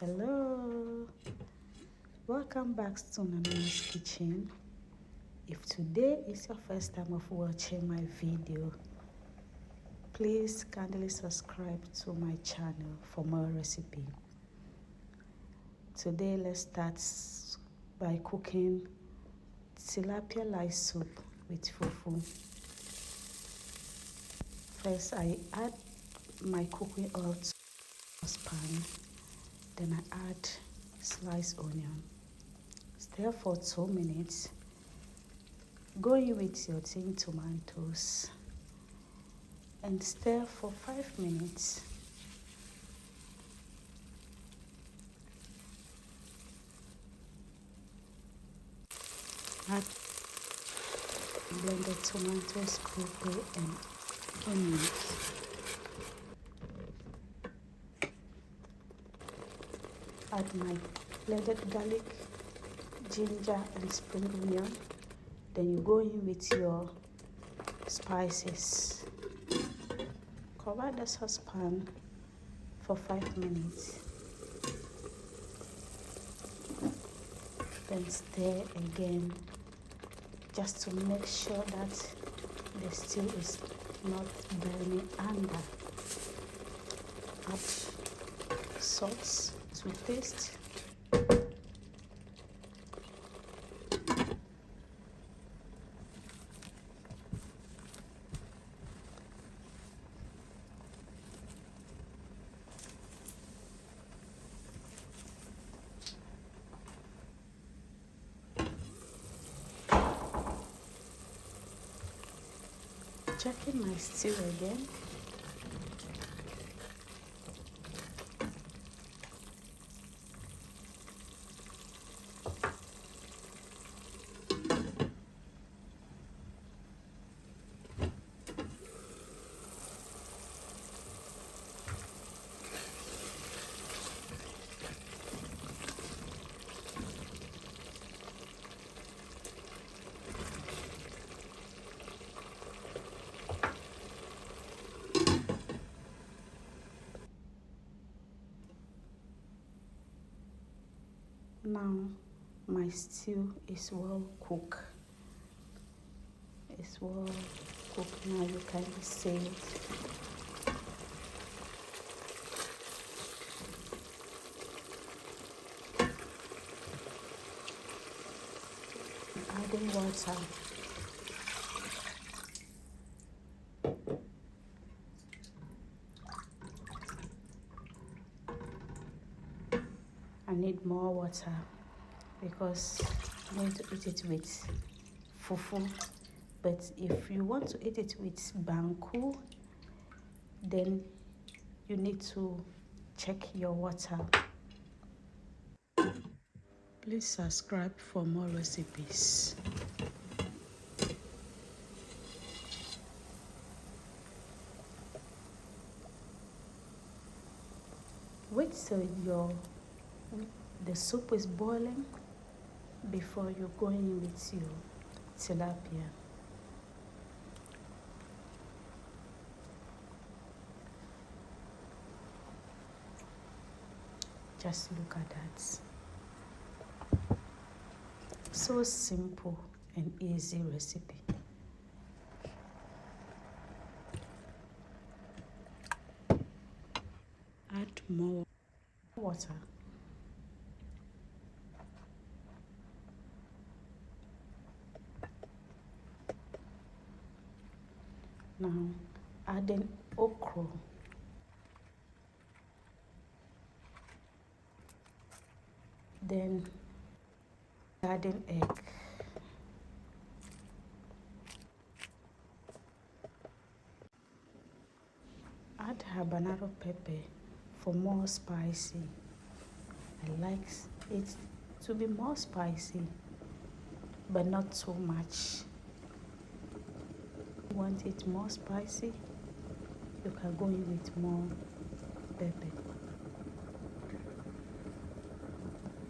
Hello, welcome back to Nana's Kitchen. If today is your first time of watching my video, please kindly subscribe to my channel for more recipe. Today let's start by cooking tilapia lice soup with fufu. First I add my cooking oil to the saucepan. Then I add sliced onion. Stir for 2 minutes. Go in with your tin tomatoes and stir for 5 minutes. Add blended tomatoes, pepper and onions. Add my blended garlic, ginger and spring onion. Then you go in with your spices. Cover the saucepan for 5 minutes. Then stir again just to make sure that the stew is not burning under. Add salt to taste. Checking my stew again. Now my stew is well cooked. It's well cooked now. You can see it. Adding water. I need more water because I'm going to eat it with fufu. But if you want to eat it with banku, then you need to check your water. Please subscribe for more recipes. Wait till the soup is boiling before you go in with your tilapia. Just look at that. So simple and easy recipe. Add more water. Now adding okra. Then adding egg. Add habanero pepper for more spicy. I like it to be more spicy, but not too much. If you want it more spicy, you can go in with more pepper.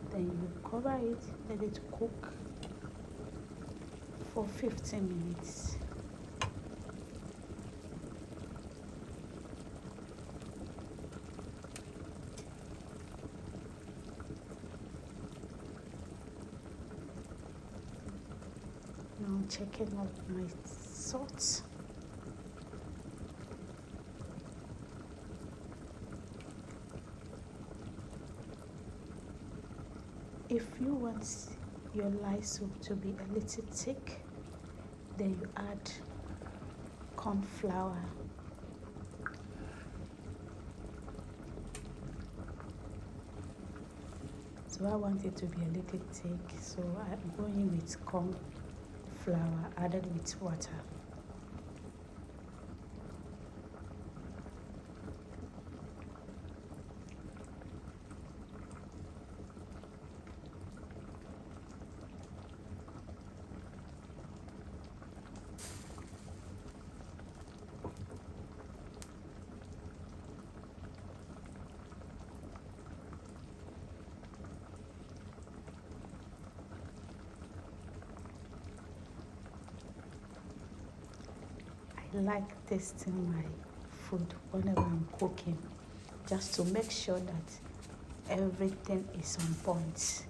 Then you cover it, let it cook for 15 minutes. checking out my salt. If you want your light soup to be a little thick, then you add corn flour. So I want it to be a little thick, so I'm going with corn flour added with water. I like tasting my food whenever I'm cooking, just to make sure that everything is on point.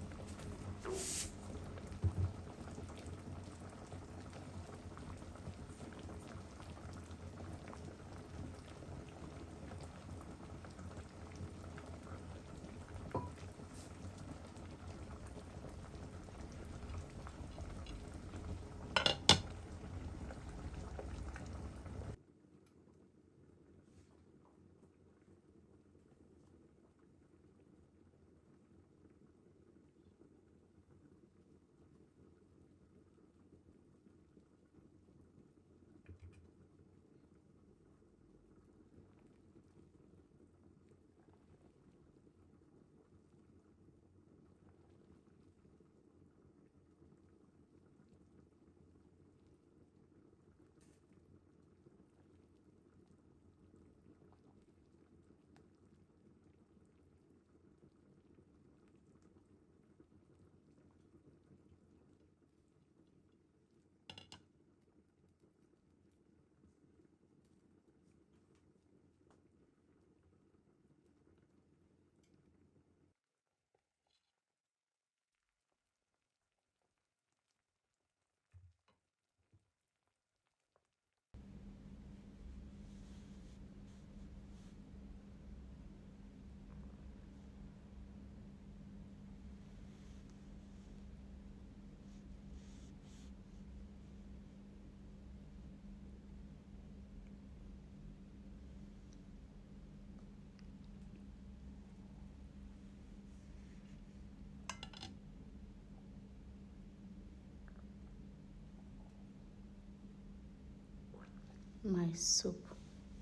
My soup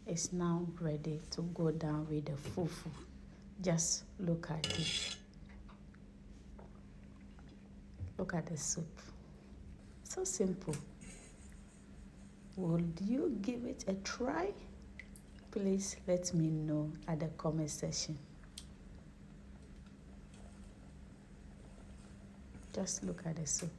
is now ready to go down with the fufu. Just look at it. Look at the soup. So simple. Would you give it a try? Please let me know at the comment section. Just look at the soup.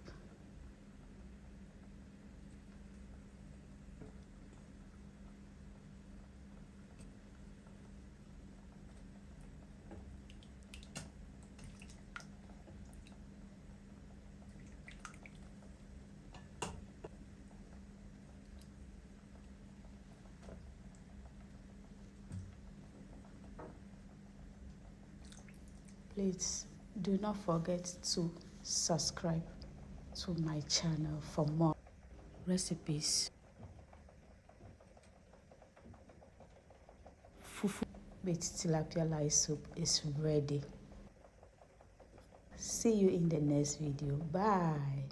Please do not forget to subscribe to my channel for more recipes. Fufu with tilapia light soup is ready. See you in the next video. Bye.